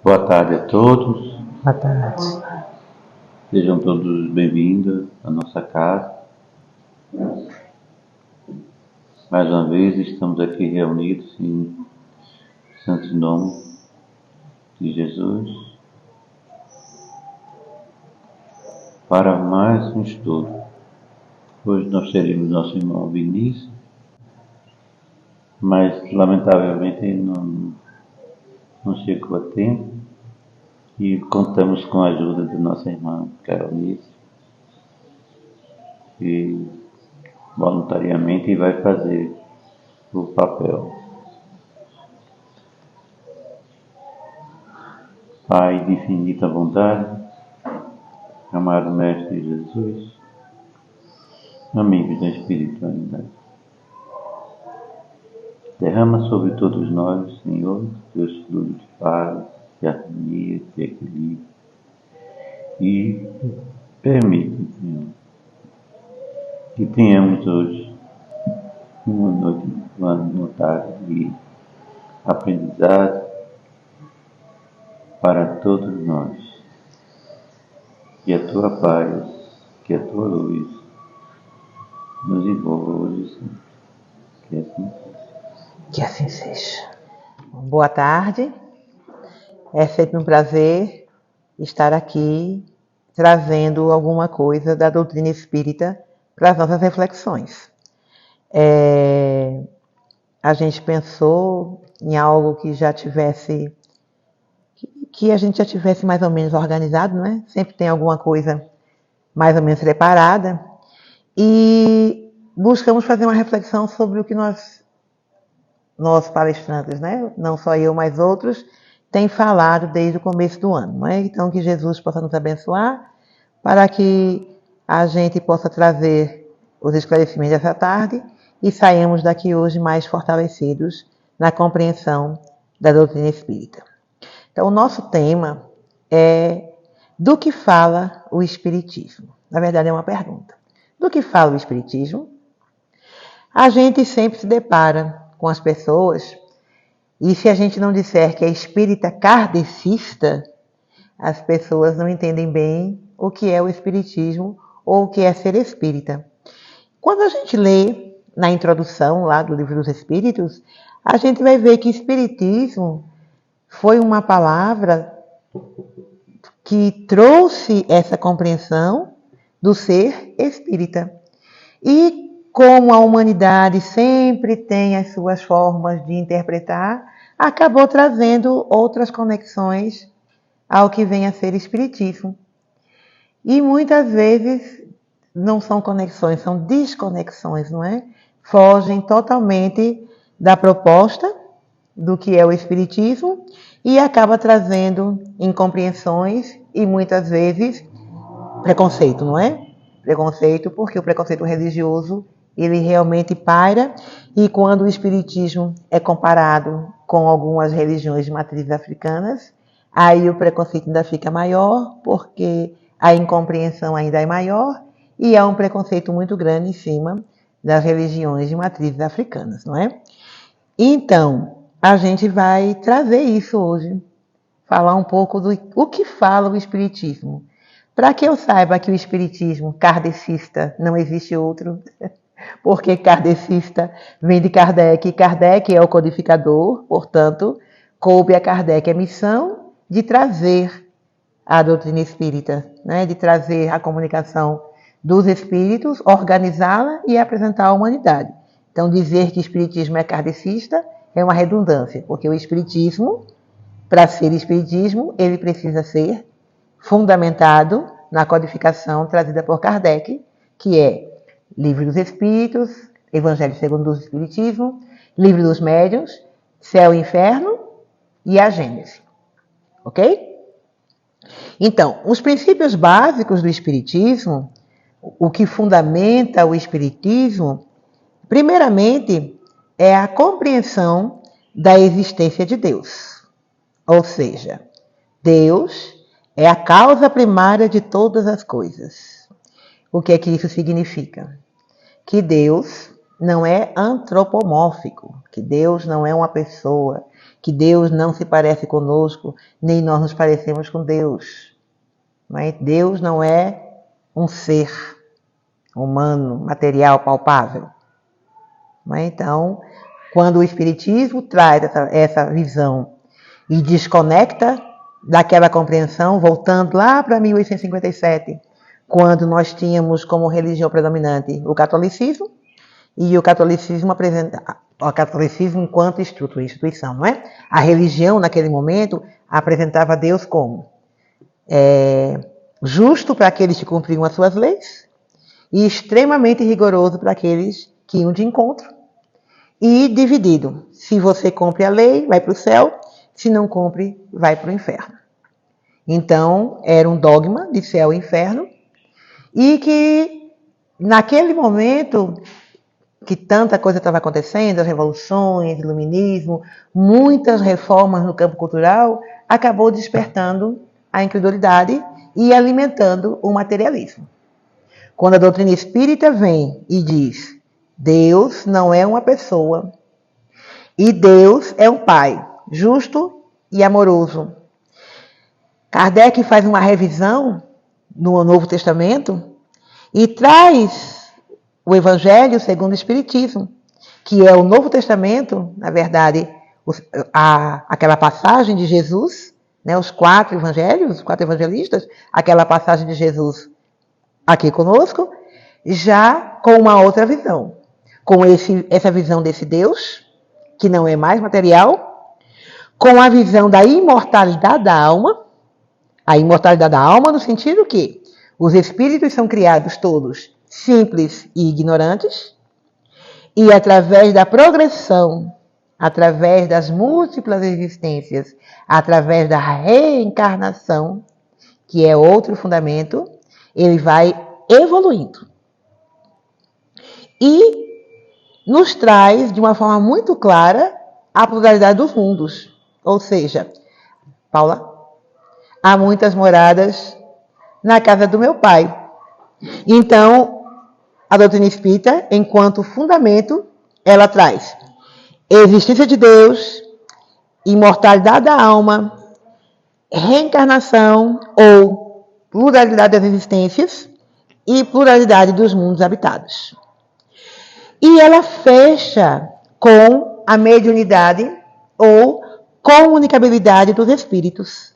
Boa tarde a todos, Boa tarde. sejam todos bem-vindos à nossa casa. Mais uma vez estamos aqui reunidos em santo nome de Jesus para mais um estudo. Hoje nós teremos nosso irmão Vinícius, mas lamentavelmente ele não chegou a tempo e contamos com a ajuda da nossa irmã Carolice, que voluntariamente vai fazer o papel. Pai de infinita bondade, amado Mestre Jesus, amigos da espiritualidade, derrama sobre todos nós, Senhor, teus fluidos de paz, de harmonia, de equilíbrio e permite, Senhor, que tenhamos hoje uma tarde de aprendizado para todos nós. Que a tua paz, que a tua luz nos envolva hoje, Senhor. Que assim seja. Que assim seja. Boa tarde. É sempre um prazer estar aqui trazendo alguma coisa da doutrina espírita para as nossas reflexões. A gente pensou em algo que já tivesse, que a gente já tivesse mais ou menos organizado, não é? Sempre tem alguma coisa mais ou menos preparada. E buscamos fazer uma reflexão sobre o que nós palestrantes, né? Não só eu, mas outros, têm falado desde o começo do ano. Não é? Então, que Jesus possa nos abençoar para que a gente possa trazer os esclarecimentos dessa tarde e saímos daqui hoje mais fortalecidos na compreensão da doutrina espírita. Então, o nosso tema é do que fala o Espiritismo? Na verdade, é uma pergunta. Do que fala o Espiritismo? A gente sempre se depara com as pessoas, e se a gente não disser que é espírita kardecista, as pessoas não entendem bem o que é o espiritismo ou o que é ser espírita. Quando a gente lê na introdução lá do Livro dos Espíritos, a gente vai ver que espiritismo foi uma palavra que trouxe essa compreensão do ser espírita. E como a humanidade sempre tem as suas formas de interpretar, acabou trazendo outras conexões ao que vem a ser espiritismo. E muitas vezes não são conexões, são desconexões, não é? Fogem totalmente da proposta do que é o espiritismo e acaba trazendo incompreensões e muitas vezes preconceito, não é? Preconceito, porque o preconceito religioso ele realmente paira, e quando o espiritismo é comparado com algumas religiões de matrizes africanas, aí o preconceito ainda fica maior, porque a incompreensão ainda é maior, e há um preconceito muito grande em cima das religiões de matrizes africanas, não é? Então, a gente vai trazer isso hoje, falar um pouco do o que fala o espiritismo. Para que eu saiba que o espiritismo kardecista não existe outro, porque kardecista vem de Kardec, e Kardec é o codificador, portanto, coube a Kardec a missão de trazer a doutrina espírita, né? De trazer a comunicação dos espíritos, organizá-la e apresentar à humanidade. Então, dizer que o espiritismo é kardecista é uma redundância, porque o espiritismo, para ser espiritismo, ele precisa ser fundamentado na codificação trazida por Kardec, que é Livro dos Espíritos, Evangelho segundo o Espiritismo, Livro dos Médiuns, Céu e Inferno e a Gênese. Ok? Então, os princípios básicos do Espiritismo, o que fundamenta o Espiritismo, primeiramente, é a compreensão da existência de Deus. Ou seja, Deus é a causa primária de todas as coisas. O que é que isso significa? Que Deus não é antropomórfico, que Deus não é uma pessoa, que Deus não se parece conosco, nem nós nos parecemos com Deus. Mas Deus não é um ser humano, material, palpável. Então, quando o Espiritismo traz essa visão e desconecta daquela compreensão, voltando lá para 1857, quando nós tínhamos como religião predominante o catolicismo, e o catolicismo enquanto instituição, não é? A religião, naquele momento, apresentava Deus como justo para aqueles que cumpriam as suas leis e extremamente rigoroso para aqueles que iam de encontro, e dividido. Se você cumpre a lei, vai para o céu. Se não cumpre, vai para o inferno. Então, era um dogma de céu e inferno, e que, naquele momento que tanta coisa estava acontecendo, as revoluções, iluminismo, muitas reformas no campo cultural, acabou despertando a incredulidade e alimentando o materialismo. Quando a doutrina espírita vem e diz: Deus não é uma pessoa, e Deus é um Pai justo e amoroso. Kardec faz uma revisão no Novo Testamento e traz o Evangelho segundo o Espiritismo, que é o Novo Testamento, na verdade, aquela passagem de Jesus, né, os 4 evangelhos, os 4 evangelistas, aquela passagem de Jesus aqui conosco, já com uma outra visão, com essa visão desse Deus, que não é mais material, com a visão da imortalidade da alma, a imortalidade da alma no sentido que os espíritos são criados todos simples e ignorantes, e através da progressão, através das múltiplas existências, através da reencarnação, que é outro fundamento, ele vai evoluindo. E nos traz, de uma forma muito clara, a pluralidade dos mundos. Ou seja, Paula, há muitas moradas na casa do meu pai. Então, a doutrina espírita, enquanto fundamento, ela traz existência de Deus, imortalidade da alma, reencarnação ou pluralidade das existências e pluralidade dos mundos habitados. E ela fecha com a mediunidade ou comunicabilidade dos espíritos.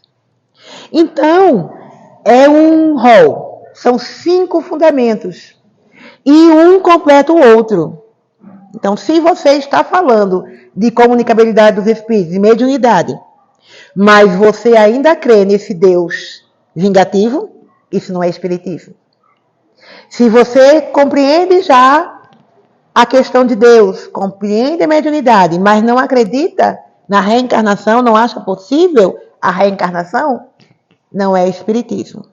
Então, é um rol, são 5 fundamentos, e um completa o outro. Então, se você está falando de comunicabilidade dos espíritos, de mediunidade, mas você ainda crê nesse Deus vingativo, isso não é espiritismo. Se você compreende já a questão de Deus, compreende a mediunidade, mas não acredita na reencarnação, não acha possível a reencarnação, não é espiritismo.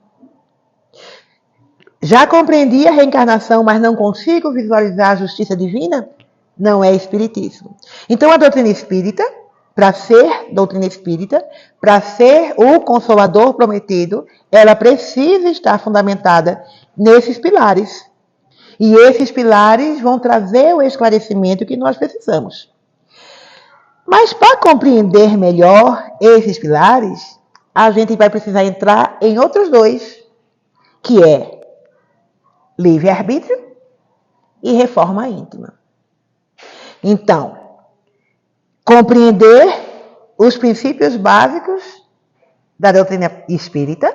Já compreendi a reencarnação, mas não consigo visualizar a justiça divina, não é espiritismo. Então, a doutrina espírita, para ser doutrina espírita, para ser o consolador prometido, ela precisa estar fundamentada nesses pilares. E esses pilares vão trazer o esclarecimento que nós precisamos. Mas para compreender melhor esses pilares, a gente vai precisar entrar em outros 2, que é livre-arbítrio e reforma íntima. Então, compreender os princípios básicos da doutrina espírita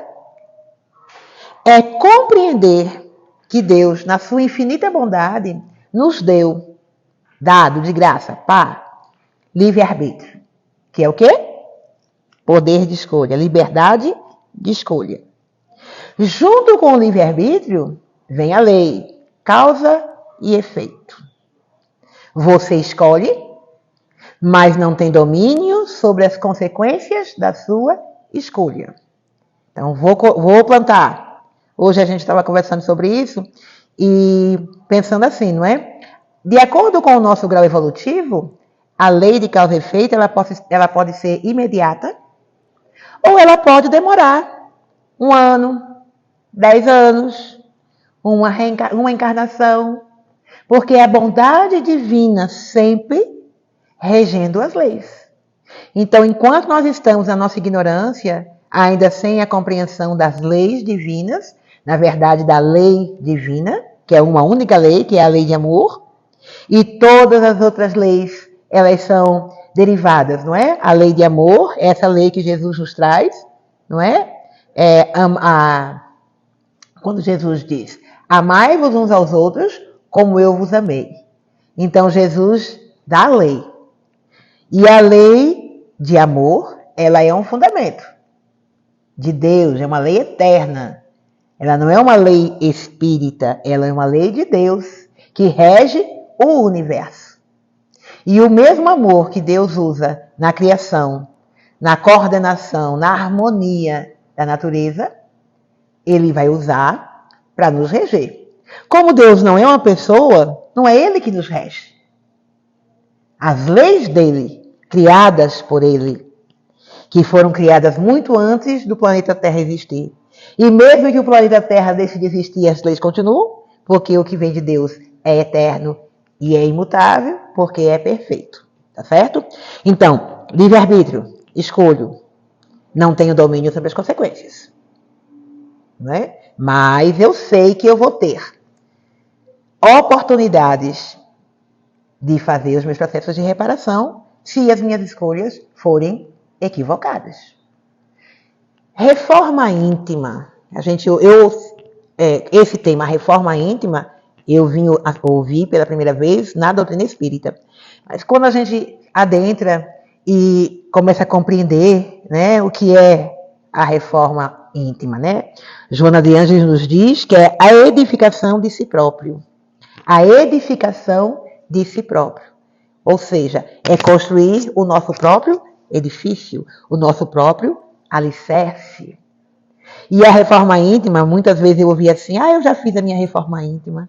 é compreender que Deus, na sua infinita bondade, nos deu, dado de graça, livre-arbítrio. Que é o quê? Poder de escolha, liberdade de escolha. Junto com o livre-arbítrio, vem a lei, causa e efeito. Você escolhe, mas não tem domínio sobre as consequências da sua escolha. Então, vou plantar. Hoje a gente estava conversando sobre isso e pensando assim, não é? De acordo com o nosso grau evolutivo, a lei de causa e efeito ela pode ser imediata ou ela pode demorar 1 ano, 10 anos, uma encarnação, porque é a bondade divina sempre regendo as leis. Então, enquanto nós estamos na nossa ignorância, ainda sem a compreensão das leis divinas, na verdade da lei divina, que é uma única lei, que é a lei de amor, e todas as outras leis, elas são derivadas, não é? A lei de amor, essa lei que Jesus nos traz, não é? Quando Jesus diz, amai-vos uns aos outros como eu vos amei. Então, Jesus dá a lei. E a lei de amor, ela é um fundamento de Deus, é uma lei eterna. Ela não é uma lei espírita, ela é uma lei de Deus que rege o universo. E o mesmo amor que Deus usa na criação, na coordenação, na harmonia da natureza, ele vai usar para nos reger. Como Deus não é uma pessoa, não é ele que nos rege. As leis dele, criadas por ele, que foram criadas muito antes do planeta Terra existir. E mesmo que o planeta Terra deixe de existir, as leis continuam, porque o que vem de Deus é eterno e é imutável, porque é perfeito. Tá certo? Então, livre-arbítrio, escolho. Não tenho domínio sobre as consequências. Não é? Mas eu sei que eu vou ter oportunidades de fazer os meus processos de reparação se as minhas escolhas forem equivocadas. Reforma íntima. Esse tema, reforma íntima, eu vim ouvir pela primeira vez na doutrina espírita. Mas quando a gente adentra e começa a compreender, né, o que é a reforma íntima, né? Joana de Ângeles nos diz que é a edificação de si próprio. A edificação de si próprio. Ou seja, é construir o nosso próprio edifício, o nosso próprio alicerce. E a reforma íntima, muitas vezes eu ouvia assim, eu já fiz a minha reforma íntima.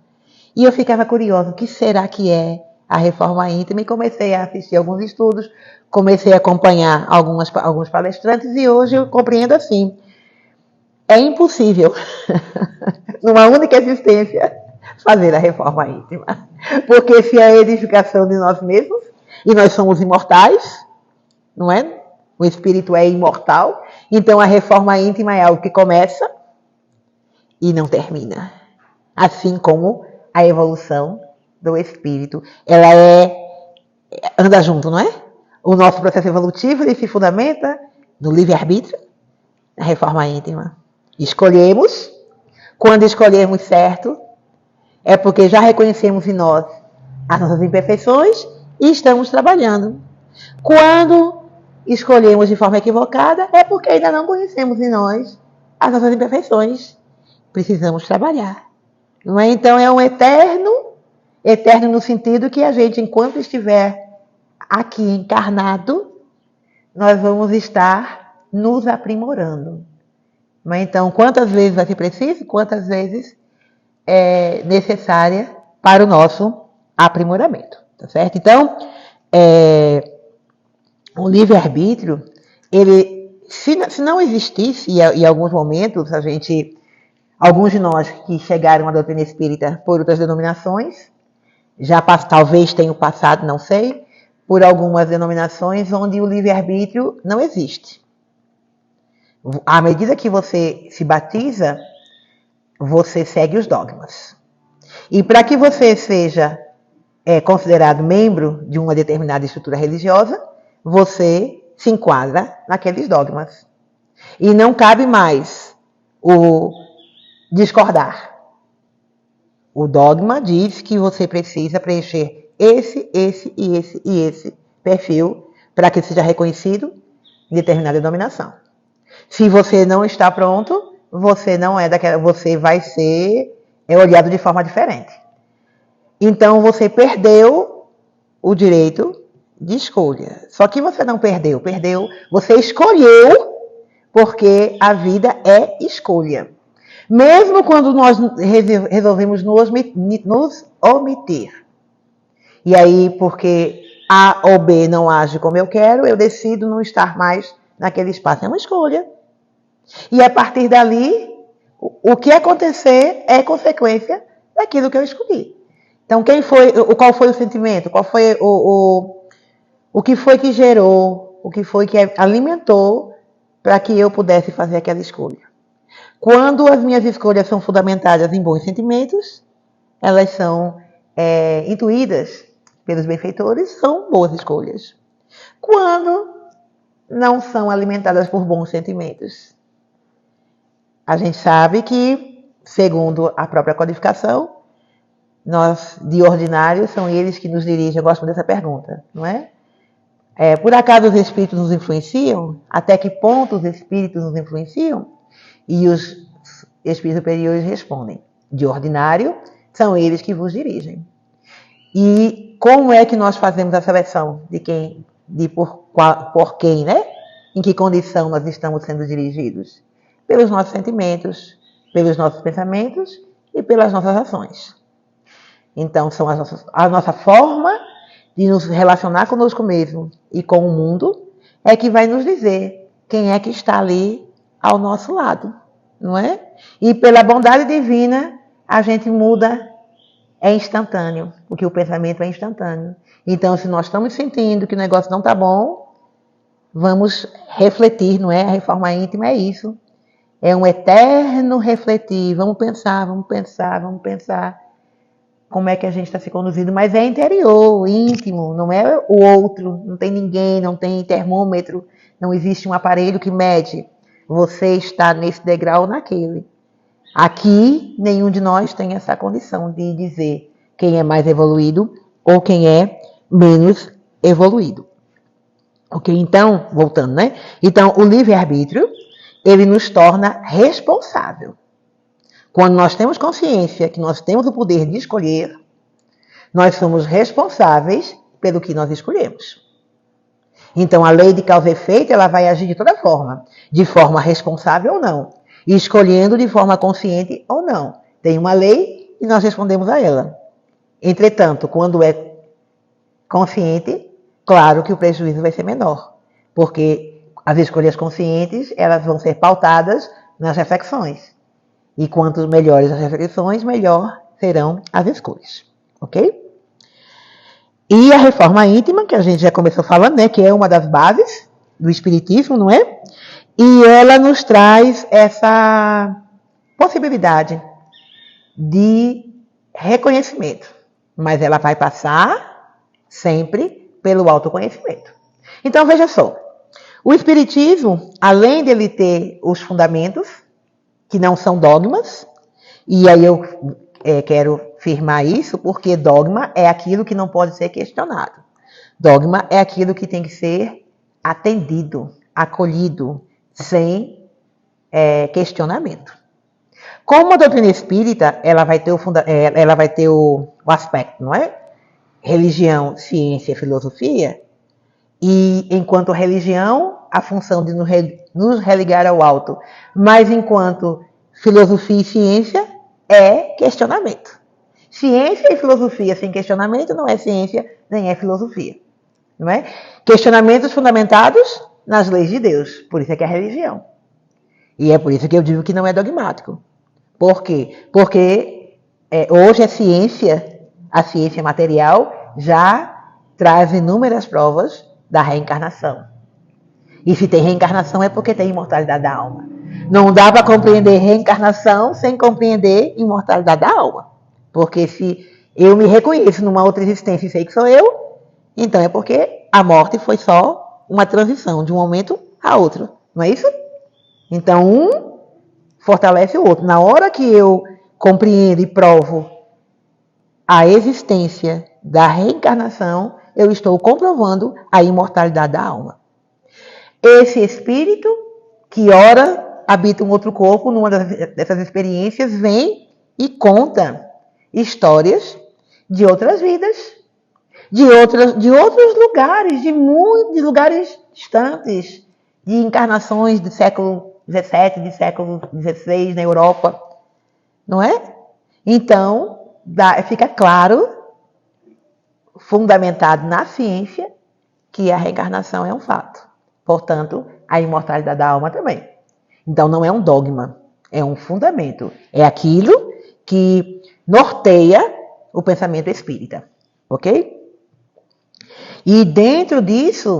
E eu ficava curiosa, o que será que é a reforma íntima? E comecei a assistir alguns estudos, comecei a acompanhar alguns palestrantes e hoje eu compreendo assim, é impossível, numa única existência, fazer a reforma íntima. Porque se é a edificação de nós mesmos, e nós somos imortais, não é? O espírito é imortal, então a reforma íntima é algo que começa e não termina. Assim como a evolução do espírito, ela anda junto, não é? O nosso processo evolutivo ele se fundamenta no livre-arbítrio, na reforma íntima. Escolhemos, quando escolhemos certo, é porque já reconhecemos em nós as nossas imperfeições e estamos trabalhando. Quando escolhemos de forma equivocada, é porque ainda não conhecemos em nós as nossas imperfeições. Precisamos trabalhar. Não é? Então é um eterno no sentido que a gente, enquanto estiver aqui encarnado, nós vamos estar nos aprimorando. Mas então, quantas vezes vai ser preciso? Quantas vezes é necessária para o nosso aprimoramento, tá certo? Então, o livre-arbítrio, ele, se não existisse, e em alguns momentos alguns de nós que chegaram à doutrina espírita por outras denominações, talvez tenham passado, não sei, por algumas denominações onde o livre-arbítrio não existe. À medida que você se batiza, você segue os dogmas. E para que você seja considerado membro de uma determinada estrutura religiosa, você se enquadra naqueles dogmas. E não cabe mais o discordar. O dogma diz que você precisa preencher esse e esse perfil para que seja reconhecido em determinada denominação. Se você não está pronto, você não é daquela, você vai ser olhado de forma diferente. Então você perdeu o direito de escolha. Só que você não perdeu, você escolheu, porque a vida é escolha. Mesmo quando nós resolvemos nos omitir. E aí, porque A ou B não age como eu quero, eu decido não estar mais naquele espaço. É uma escolha. E a partir dali, o que acontecer é consequência daquilo que eu escolhi. Então, qual foi o sentimento? Qual foi o que foi que gerou o que foi que alimentou para que eu pudesse fazer aquela escolha. Quando as minhas escolhas são fundamentadas em bons sentimentos, elas são intuídas pelos benfeitores, são boas escolhas. Quando não são alimentadas por bons sentimentos, a gente sabe que, segundo a própria codificação, nós, de ordinário, são eles que nos dirigem. Eu gosto dessa pergunta, não é? Por acaso os espíritos nos influenciam? Até que ponto os espíritos nos influenciam? E os espíritos superiores respondem: de ordinário, são eles que vos dirigem. E como é que nós fazemos a seleção de quem, por quem, né? Em que condição nós estamos sendo dirigidos? Pelos nossos sentimentos, pelos nossos pensamentos e pelas nossas ações. Então, são a nossa forma de nos relacionar conosco mesmo e com o mundo é que vai nos dizer quem é que está ali ao nosso lado, não é? E pela bondade divina, a gente muda, é instantâneo, porque o pensamento é instantâneo. Então, se nós estamos sentindo que o negócio não está bom, vamos refletir, não é? A reforma íntima é isso. É um eterno refletir. Vamos pensar, vamos pensar, vamos pensar como é que a gente está se conduzindo, mas é interior, íntimo, não é o outro, não tem ninguém, não tem termômetro, não existe um aparelho que mede. Você está nesse degrau ou naquele. Aqui, nenhum de nós tem essa condição de dizer quem é mais evoluído ou quem é menos evoluído. Ok? Então, voltando, né? Então, o livre-arbítrio, ele nos torna responsável. Quando nós temos consciência que nós temos o poder de escolher, nós somos responsáveis pelo que nós escolhemos. Então, a lei de causa e efeito, ela vai agir de forma responsável ou não, e escolhendo de forma consciente ou não. Tem uma lei e nós respondemos a ela. Entretanto, quando é consciente, claro que o prejuízo vai ser menor, porque as escolhas conscientes, elas vão ser pautadas nas reflexões. E quanto melhores as reflexões, melhor serão as escolhas. Ok? E a reforma íntima, que a gente já começou falando, né? Que é uma das bases do espiritismo, não é? E ela nos traz essa possibilidade de reconhecimento. Mas ela vai passar sempre pelo autoconhecimento. Então, veja só. O espiritismo, além de ele ter os fundamentos, que não são dogmas, e aí eu quero firmar isso, porque dogma é aquilo que não pode ser questionado. Dogma é aquilo que tem que ser atendido, acolhido, sem questionamento. Como a doutrina espírita, ela vai ter o aspecto, não é? Religião, ciência e filosofia, e enquanto religião, a função de nos religar ao alto, mas enquanto filosofia e ciência é questionamento. Ciência e filosofia sem questionamento não é ciência, nem é filosofia. Não é? Questionamentos fundamentados nas leis de Deus, por isso é que é religião. E é por isso que eu digo que não é dogmático. Por quê? Porque hoje a ciência material já traz inúmeras provas da reencarnação. E se tem reencarnação é porque tem imortalidade da alma. Não dá para compreender reencarnação sem compreender imortalidade da alma. Porque se eu me reconheço numa outra existência e sei que sou eu, então é porque a morte foi só uma transição de um momento a outro. Não é isso? Então um fortalece o outro. Na hora que eu compreendo e provo a existência da reencarnação, eu estou comprovando a imortalidade da alma. Esse espírito, que ora habita um outro corpo, numa dessas experiências, vem e conta histórias de outras vidas, de outros lugares, de lugares distantes, de encarnações do século XVII, de século XVI na Europa, não é? Então, fica claro, fundamentado na ciência, que a reencarnação é um fato. Portanto, a imortalidade da alma também. Então, não é um dogma, é um fundamento. É aquilo que norteia o pensamento espírita. Ok? E dentro disso,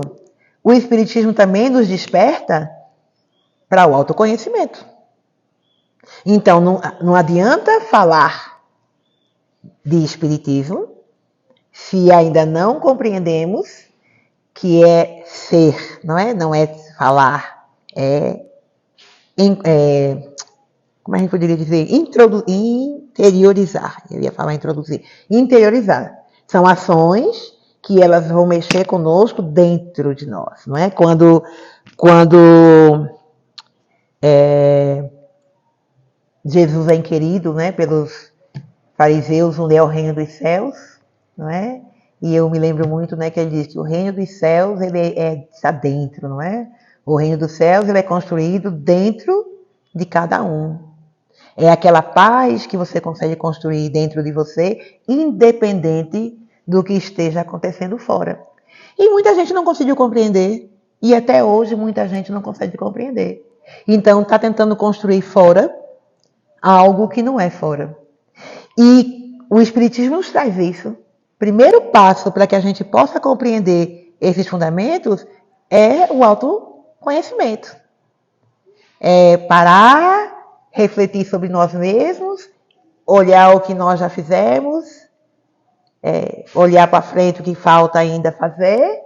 o Espiritismo também nos desperta para o autoconhecimento. Então, não adianta falar de Espiritismo se ainda não compreendemos que é ser, não é falar, como a gente poderia dizer, interiorizar. Eu ia falar introduzir. Interiorizar. São ações que elas vão mexer conosco dentro de nós, não é? Quando Jesus é inquirido, né, pelos fariseus, onde é o reino dos céus, não é? E eu me lembro muito, né, que ele diz que o reino dos céus ele está dentro, não é? O reino dos céus ele é construído dentro de cada um. É aquela paz que você consegue construir dentro de você, independente do que esteja acontecendo fora. E muita gente não conseguiu compreender, e até hoje muita gente não consegue compreender. Então está tentando construir fora algo que não é fora. E o Espiritismo nos traz isso. Primeiro passo para que a gente possa compreender esses fundamentos é o autoconhecimento. É parar, refletir sobre nós mesmos, olhar o que nós já fizemos, olhar para frente o que falta ainda fazer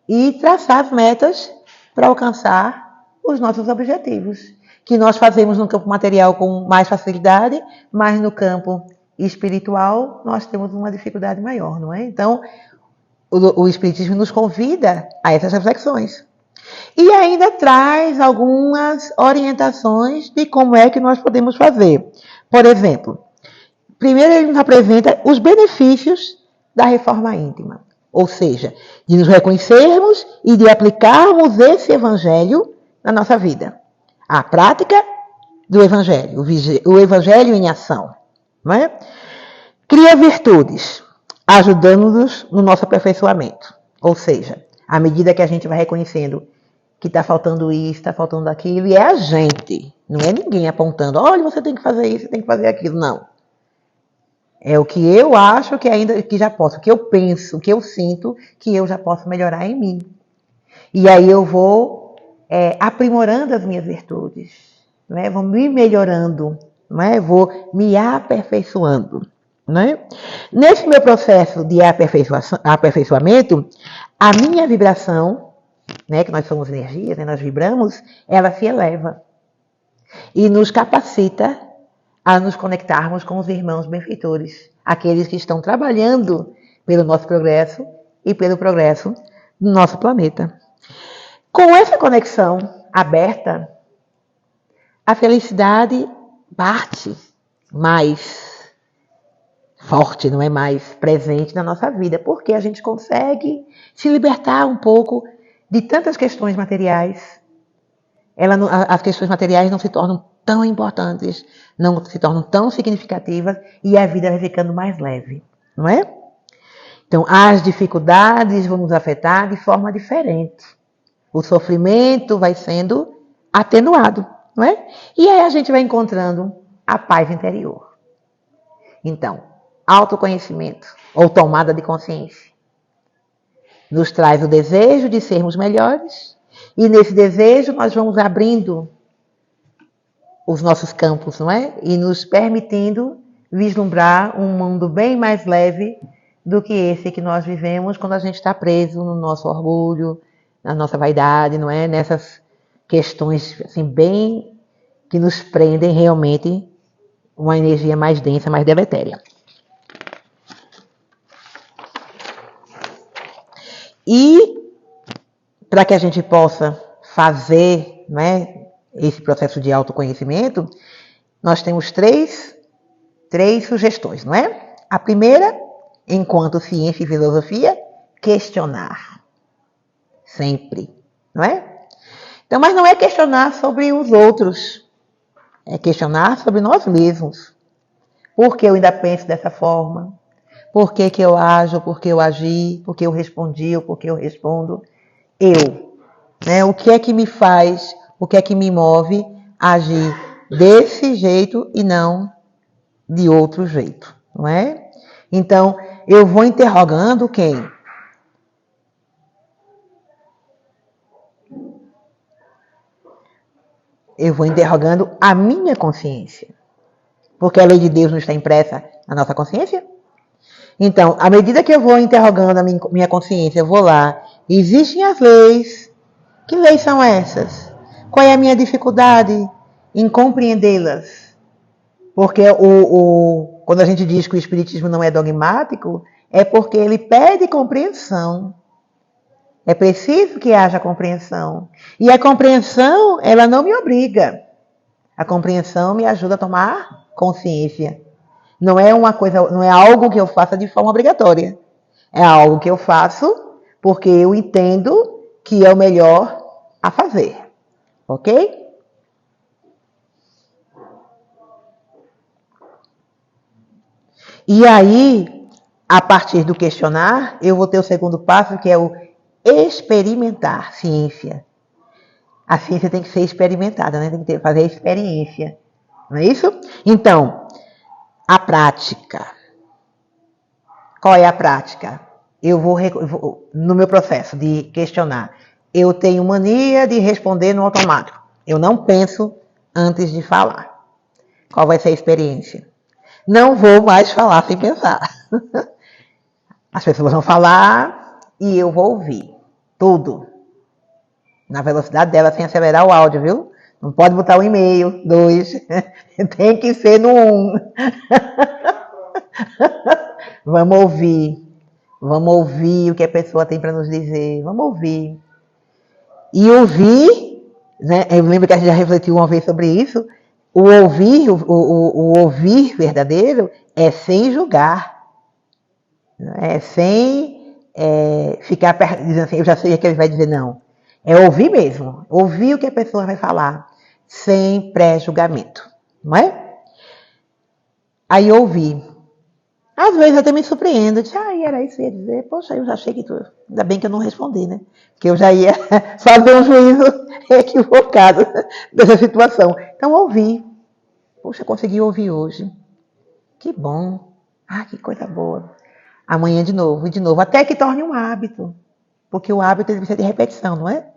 e traçar as metas para alcançar os nossos objetivos, que nós fazemos no campo material com mais facilidade, mas no campo espiritual nós temos uma dificuldade maior, não é? Então, o Espiritismo nos convida a essas reflexões. E ainda traz algumas orientações de como é que nós podemos fazer. Por exemplo, primeiro ele nos apresenta os benefícios da reforma íntima, ou seja, de nos reconhecermos e de aplicarmos esse evangelho na nossa vida. A prática do evangelho, o evangelho em ação, não é? Cria virtudes, ajudando-nos no nosso aperfeiçoamento. Ou seja, à medida que a gente vai reconhecendo que está faltando isso, está faltando aquilo, e é a gente, não é ninguém apontando, olha, você tem que fazer isso, você tem que fazer aquilo, não. É o que eu acho que já posso, o que eu penso, o que eu sinto, que eu já posso melhorar em mim. E aí eu vou aprimorando as minhas virtudes, não é? Vou me melhorando, não é? Vou me aperfeiçoando. Não é? Nesse meu processo de aperfeiçoamento, a minha vibração, né, que nós somos energia, né, nós vibramos, ela se eleva e nos capacita a nos conectarmos com os irmãos benfeitores, aqueles que estão trabalhando pelo nosso progresso e pelo progresso do nosso planeta. Com essa conexão aberta, a felicidade bate mais forte, não é mais presente na nossa vida, porque a gente consegue se libertar um pouco de tantas questões materiais. As questões materiais não se tornam tão importantes, não se tornam tão significativas e a vida vai ficando mais leve, não é? Então, as dificuldades vão nos afetar de forma diferente. O sofrimento vai sendo atenuado, não é? E aí a gente vai encontrando a paz interior. Então, autoconhecimento ou tomada de consciência nos traz o desejo de sermos melhores e nesse desejo nós vamos abrindo os nossos campos, não é? E nos permitindo vislumbrar um mundo bem mais leve do que esse que nós vivemos quando a gente está preso no nosso orgulho, na nossa vaidade, não é? Nessas questões assim bem que nos prendem realmente uma energia mais densa, mais deletéria. E para que a gente possa fazer, não é, esse processo de autoconhecimento, nós temos três sugestões, não é? A primeira, enquanto ciência e filosofia, questionar. Sempre, não é? Então, mas não é questionar sobre os outros, é questionar sobre nós mesmos. Por que eu ainda penso dessa forma? Por que eu ajo, por que eu agi, por que eu respondi, ou por que eu respondo? Eu, né? O que é que me faz, o que é que me move a agir desse jeito e não de outro jeito, não é? Então, eu vou interrogando quem? Eu vou interrogando a minha consciência. Porque a lei de Deus não está impressa na nossa consciência. Então, à medida que eu vou interrogando a minha consciência, eu vou lá. Existem as leis. Que leis são essas? Qual é a minha dificuldade em compreendê-las? Porque quando a gente diz que o Espiritismo não é dogmático, é porque ele pede compreensão. É preciso que haja compreensão. E a compreensão, ela não me obriga. A compreensão me ajuda a tomar consciência. Não é uma coisa, não é algo que eu faça de forma obrigatória. É algo que eu faço porque eu entendo que é o melhor a fazer. Ok? E aí, a partir do questionar, eu vou ter o segundo passo, que é o experimentar ciência. A ciência tem que ser experimentada, né? Tem que fazer a experiência. Não é isso? Então, a prática. Qual é a prática? Eu vou, no meu processo de questionar, eu tenho mania de responder no automático. Eu não penso antes de falar. Qual vai ser a experiência? Não vou mais falar sem pensar. As pessoas vão falar e eu vou ouvir. Tudo. Na velocidade dela, sem acelerar o áudio, viu? Não pode botar 1,5, 2. Tem que ser no 1. Vamos ouvir. Vamos ouvir o que a pessoa tem para nos dizer. Vamos ouvir. E ouvir, né? Eu lembro que a gente já refletiu uma vez sobre isso. O ouvir, o ouvir verdadeiro é sem julgar. É sem ficar dizendo assim, eu já sei o que ele vai dizer, não. É ouvir mesmo. Ouvir o que a pessoa vai falar. Sem pré-julgamento. Não é? Aí ouvir. Às vezes eu até me surpreendo. Era isso que eu ia dizer. Poxa, eu já achei que tudo. Ainda bem que eu não respondi, né? Porque eu já ia fazer um juízo equivocado dessa situação. Então, ouvir. Poxa, consegui ouvir hoje. Que bom. Que coisa boa. Amanhã de novo, e de novo. Até que torne um hábito. Porque o hábito ele precisa de repetição, não é?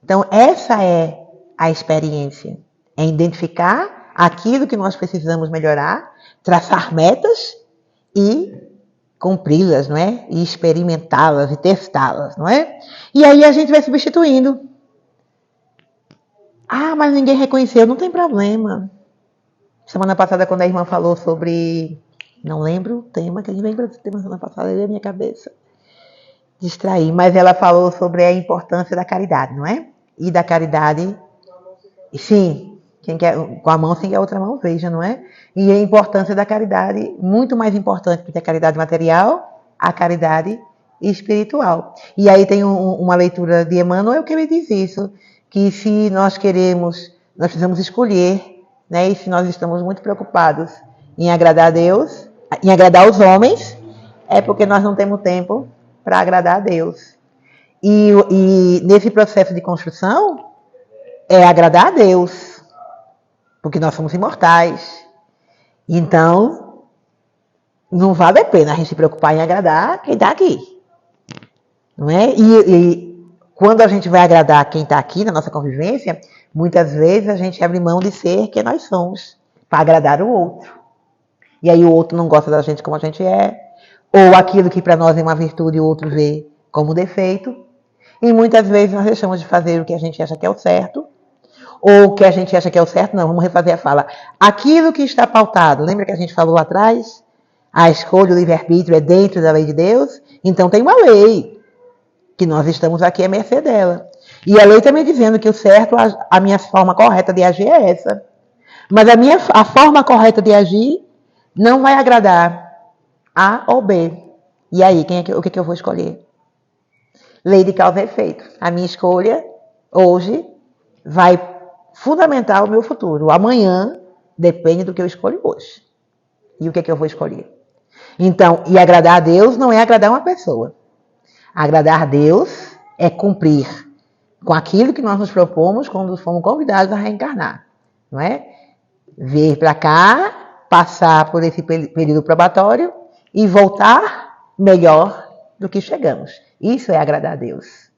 Então, essa é a experiência. É identificar aquilo que nós precisamos melhorar, traçar metas e cumpri-las, não é? E experimentá-las e testá-las, não é? E aí a gente vai substituindo. Mas ninguém reconheceu, não tem problema. Semana passada, quando a irmã falou sobre... Não lembro o tema, que a gente lembra do tema semana passada, veio a minha cabeça. Distrair, mas ela falou sobre a importância da caridade, não é? E da caridade... Sim, quem quer, com a mão sem que a outra mão veja, não é? E a importância da caridade, muito mais importante do que a caridade material, a caridade espiritual. E aí tem uma leitura de Emmanuel que ele diz isso, que se nós queremos, nós precisamos escolher, né? E se nós estamos muito preocupados em agradar a Deus, em agradar os homens, é porque nós não temos tempo para agradar a Deus. E nesse processo de construção, é agradar a Deus, porque nós somos imortais. Então, não vale a pena a gente se preocupar em agradar quem está aqui. Não é? E quando a gente vai agradar quem está aqui na nossa convivência, muitas vezes a gente abre mão de ser quem nós somos, para agradar o outro. E aí o outro não gosta da gente como a gente é, ou aquilo que para nós é uma virtude o outro vê como defeito. E muitas vezes nós deixamos de fazer o que a gente acha que é o certo, ou o que a gente acha que é o certo, não, vamos refazer a fala. Aquilo que está pautado, lembra que a gente falou lá atrás? A escolha, o livre-arbítrio é dentro da lei de Deus? Então tem uma lei, que nós estamos aqui à mercê dela. E a lei também dizendo que o certo, a minha forma correta de agir é essa. Mas a forma correta de agir não vai agradar A ou B. E aí, o que eu vou escolher? Lei de causa e efeito. A minha escolha, hoje, vai fundamentar o meu futuro. Amanhã depende do que eu escolho hoje. E o que eu vou escolher? Então, e agradar a Deus não é agradar uma pessoa. Agradar a Deus é cumprir com aquilo que nós nos propomos quando fomos convidados a reencarnar. Não é? Vir para cá, passar por esse período probatório e voltar melhor do que chegamos. Isso é agradar a Deus.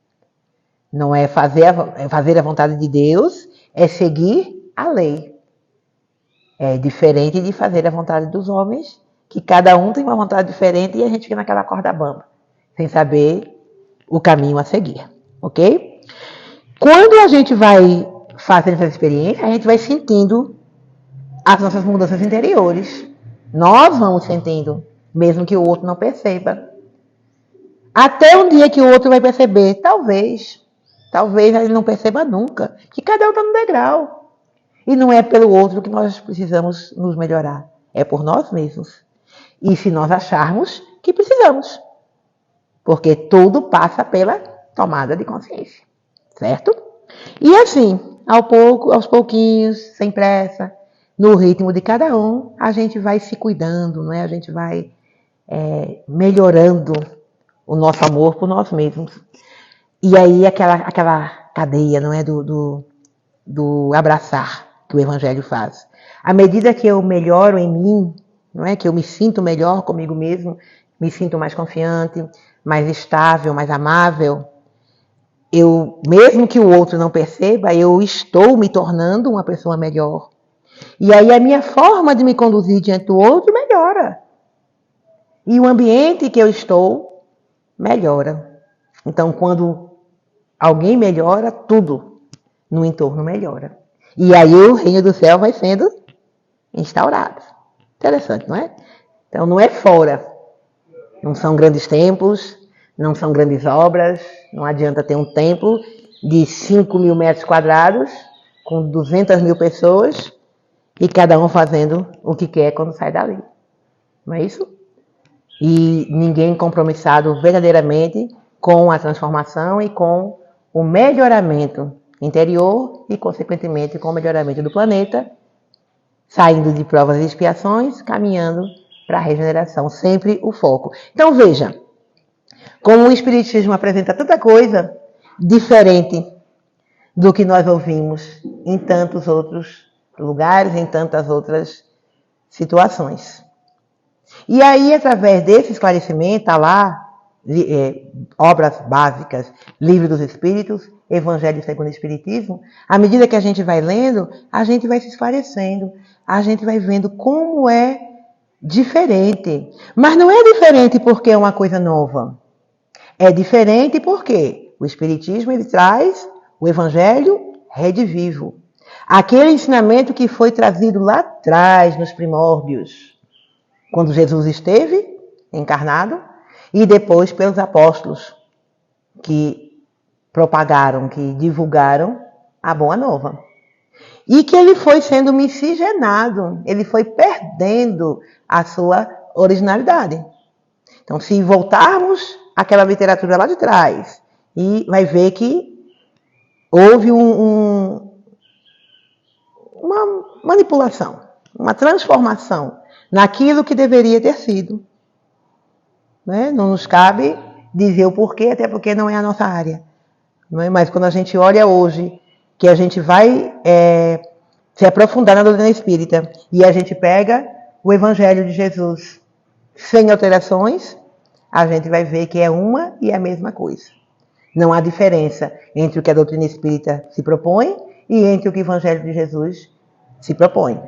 Não é fazer a vontade de Deus, é seguir a lei. É diferente de fazer a vontade dos homens, que cada um tem uma vontade diferente e a gente fica naquela corda bamba, sem saber o caminho a seguir, ok? Quando a gente vai fazendo essa experiência, a gente vai sentindo as nossas mudanças interiores. Nós vamos sentindo, mesmo que o outro não perceba. Até um dia que o outro vai perceber, talvez ele não perceba nunca, que cada um está no degrau. E não é pelo outro que nós precisamos nos melhorar, é por nós mesmos. E se nós acharmos que precisamos, porque tudo passa pela tomada de consciência, certo? E assim, aos pouquinhos, sem pressa, no ritmo de cada um, a gente vai se cuidando, não é? A gente vai melhorando o nosso amor por nós mesmos. E aí aquela cadeia, não é, do abraçar que o Evangelho faz. À medida que eu melhoro em mim, não é, que eu me sinto melhor comigo mesmo, me sinto mais confiante, mais estável, mais amável, mesmo que o outro não perceba, eu estou me tornando uma pessoa melhor. E aí a minha forma de me conduzir diante do outro melhora. E o ambiente que eu estou melhora. Então, quando alguém melhora, tudo no entorno melhora. E aí o reino do céu vai sendo instaurado. Interessante, não é? Então não é fora. Não são grandes templos, não são grandes obras. Não adianta ter um templo de 5.000 metros quadrados, com 200.000 pessoas, e cada um fazendo o que quer quando sai dali. Não é isso? E ninguém compromissado verdadeiramente com a transformação e com o melhoramento interior e, consequentemente, com o melhoramento do planeta, saindo de provas e expiações, caminhando para a regeneração, sempre o foco. Então, veja, como o Espiritismo apresenta tanta coisa diferente do que nós ouvimos em tantos outros lugares, em tantas outras situações. E aí, através desse esclarecimento, está lá, obras básicas, Livro dos Espíritos, Evangelho segundo o Espiritismo, à medida que a gente vai lendo, a gente vai se esclarecendo, a gente vai vendo como é diferente. Mas não é diferente porque é uma coisa nova. É diferente porque o Espiritismo ele traz o Evangelho redivivo. Aquele ensinamento que foi trazido lá atrás, nos primórdios, quando Jesus esteve encarnado, e depois pelos apóstolos, que propagaram, que divulgaram a Boa Nova. E que ele foi sendo miscigenado, ele foi perdendo a sua originalidade. Então, se voltarmos àquela literatura lá de trás, e vai ver que houve uma manipulação, uma transformação naquilo que deveria ter sido. Né? Não nos cabe dizer o porquê, até porque não é a nossa área. Não é? Mas quando a gente olha hoje, que a gente vai se aprofundar na doutrina espírita, e a gente pega o Evangelho de Jesus sem alterações, a gente vai ver que é uma e a mesma coisa. Não há diferença entre o que a doutrina espírita se propõe e entre o que o Evangelho de Jesus se propõe.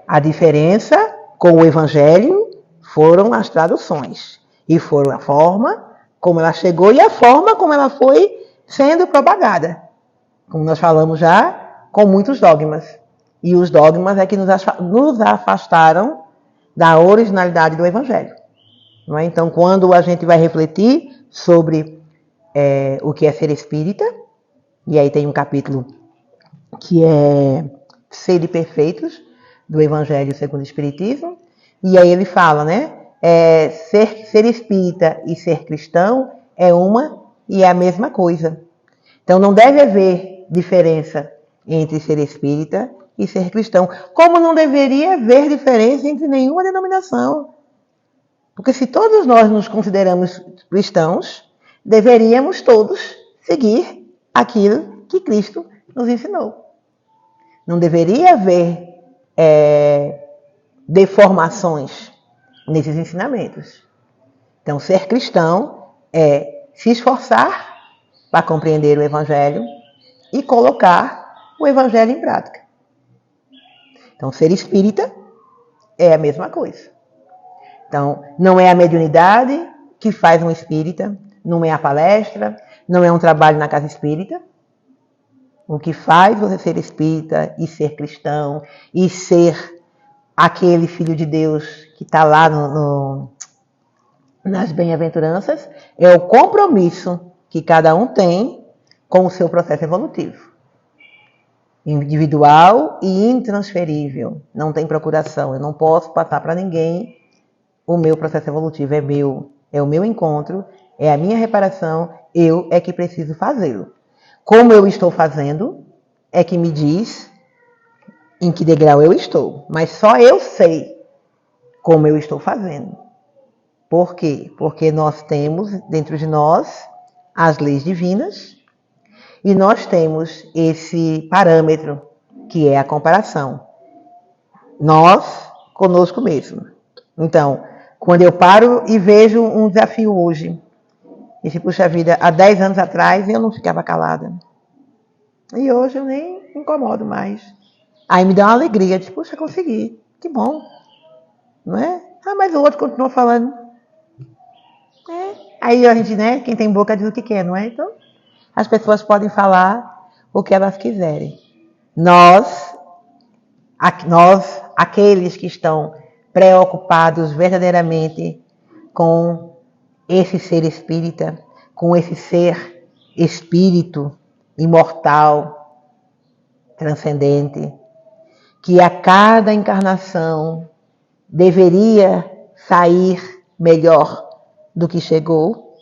A diferença com o Evangelho foram as traduções. E foram a forma como ela chegou e a forma como ela foi sendo propagada. Como nós falamos já, com muitos dogmas. E os dogmas é que nos afastaram da originalidade do Evangelho. Não é? Então, quando a gente vai refletir sobre o que é ser espírita, e aí tem um capítulo que é Sede Perfeitos, do Evangelho segundo o Espiritismo, e aí ele fala, né? Ser espírita e ser cristão é uma e é a mesma coisa. Então não deve haver diferença entre ser espírita e ser cristão, como não deveria haver diferença entre nenhuma denominação. Porque se todos nós nos consideramos cristãos, deveríamos todos seguir aquilo que Cristo nos ensinou. Não deveria haver deformações nesses ensinamentos. Então, ser cristão é se esforçar para compreender o Evangelho e colocar o Evangelho em prática. Então, ser espírita é a mesma coisa. Então, não é a mediunidade que faz um espírita, não é a palestra, não é um trabalho na casa espírita. O que faz você ser espírita e ser cristão e ser aquele filho de Deus que está lá nas bem-aventuranças é o compromisso que cada um tem com o seu processo evolutivo. Individual e intransferível. Não tem procuração. Eu não posso passar para ninguém o meu processo evolutivo. É meu. É o meu encontro. É a minha reparação. Eu é que preciso fazê-lo. Como eu estou fazendo é que me diz em que degrau eu estou. Mas só eu sei como eu estou fazendo. Por quê? Porque nós temos dentro de nós as leis divinas e nós temos esse parâmetro que é a comparação. Nós conosco mesmo. Então, quando eu paro e vejo um desafio hoje, e se puxa vida, há 10 anos atrás eu não ficava calada. E hoje eu nem me incomodo mais. Aí me dá uma alegria, diz, puxa, consegui, que bom. Não é? Ah, mas o outro continua falando. Aí a gente, né, quem tem boca diz o que quer, não é? Então, as pessoas podem falar o que elas quiserem. Nós, aqueles que estão preocupados verdadeiramente com esse ser espírita, com esse ser espírito imortal, transcendente, que a cada encarnação deveria sair melhor do que chegou,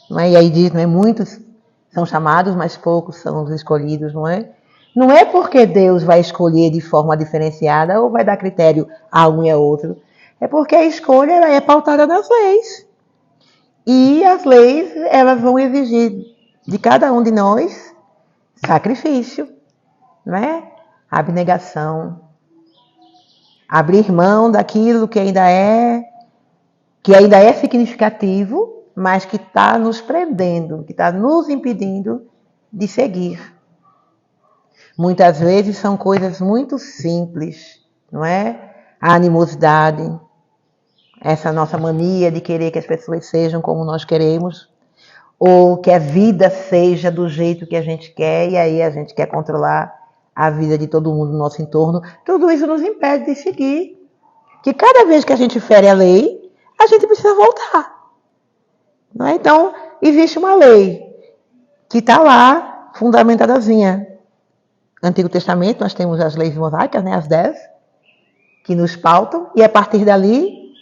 não é? E aí diz, não é? Muitos são chamados, mas poucos são os escolhidos, não é? Não é porque Deus vai escolher de forma diferenciada ou vai dar critério a um e a outro. É porque a escolha ela é pautada nas leis. E as leis elas vão exigir de cada um de nós sacrifício, não é? Abnegação. Abrir mão daquilo que ainda é significativo, mas que está nos prendendo, que está nos impedindo de seguir. Muitas vezes são coisas muito simples, não é? A animosidade, essa nossa mania de querer que as pessoas sejam como nós queremos, ou que a vida seja do jeito que a gente quer, e aí a gente quer controlar a vida de todo mundo no nosso entorno. Tudo isso nos impede de seguir. Que cada vez que a gente fere a lei, a gente precisa voltar. Não é? Então, existe uma lei que está lá, fundamentadazinha. No Antigo Testamento, nós temos as leis mosaicas, né, as 10, que nos pautam, e a partir dali,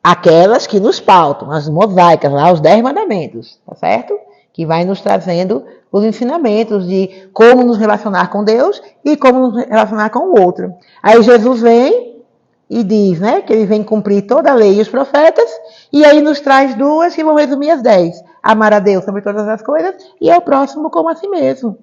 aquelas que nos pautam, as mosaicas, lá, os 10 mandamentos, tá certo? Que vai nos trazendo os ensinamentos de como nos relacionar com Deus e como nos relacionar com o outro. Aí Jesus vem e diz, né, que ele vem cumprir toda a lei e os profetas, e aí nos traz 2 que vão resumir as 10. Amar a Deus sobre todas as coisas e ao próximo como a si mesmo.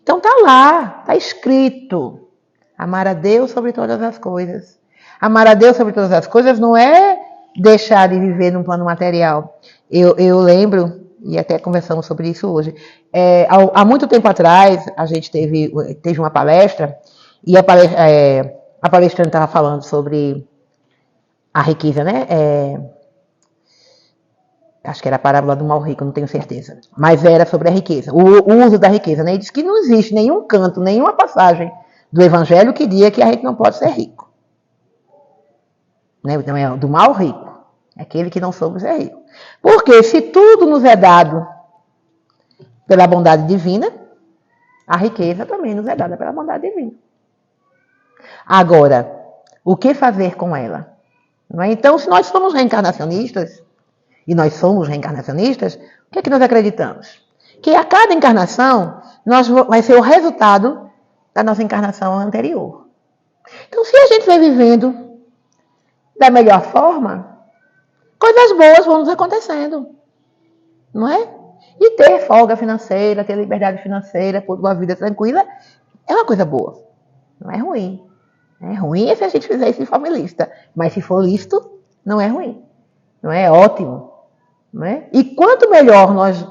Então está lá, está escrito. Amar a Deus sobre todas as coisas. Amar a Deus sobre todas as coisas não é deixar de viver num plano material. Eu lembro, e até conversamos sobre isso hoje, há muito tempo atrás a gente teve uma palestra, e a palestrante estava falando sobre a riqueza, né? Acho que era a parábola do mal rico, não tenho certeza. Mas era sobre a riqueza, o uso da riqueza, né? E diz que não existe nenhum canto, nenhuma passagem do Evangelho que diga que a gente não pode ser rico. Né? Então é do mal rico, aquele que não soube ser rico. Porque se tudo nos é dado pela bondade divina, a riqueza também nos é dada pela bondade divina. Agora, o que fazer com ela? Não é? Então, se nós somos reencarnacionistas, e nós somos reencarnacionistas, o que é que nós acreditamos? Que a cada encarnação vai ser o resultado da nossa encarnação anterior. Então, se a gente vai vivendo da melhor forma, coisas boas vão nos acontecendo, não é? E ter folga financeira, ter liberdade financeira, por uma vida tranquila, é uma coisa boa, não é ruim. É ruim se a gente fizer isso de forma ilícita, mas se for lícito, não é ruim, não é? É ótimo, não é? E quanto melhor nós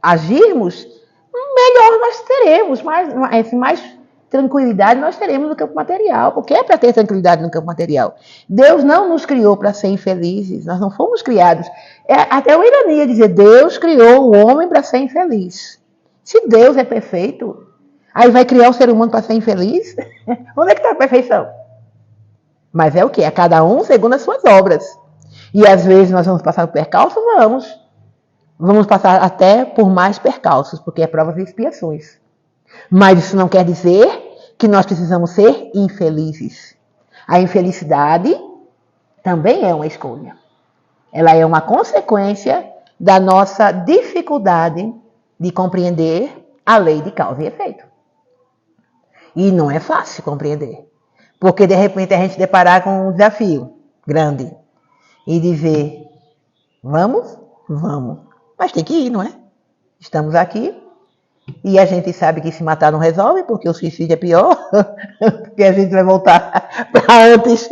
agirmos, melhor nós teremos, mais tranquilidade nós teremos no campo material, porque é para ter tranquilidade no campo material. Deus não nos criou para ser infelizes, nós não fomos criados. É até uma ironia dizer, Deus criou o homem para ser infeliz. Se Deus é perfeito, aí vai criar o ser humano para ser infeliz? Onde é que está a perfeição? Mas é o quê? É cada um segundo as suas obras. E às vezes nós vamos passar por percalços? Vamos passar até por mais percalços, porque é provas e expiações. Mas isso não quer dizer que nós precisamos ser infelizes. A infelicidade também é uma escolha. Ela é uma consequência da nossa dificuldade de compreender a lei de causa e efeito. E não é fácil compreender. Porque de repente a gente deparar com um desafio grande e dizer, vamos? Vamos. Mas tem que ir, não é? Estamos aqui e a gente sabe que se matar não resolve, porque o suicídio é pior, porque a gente vai voltar para antes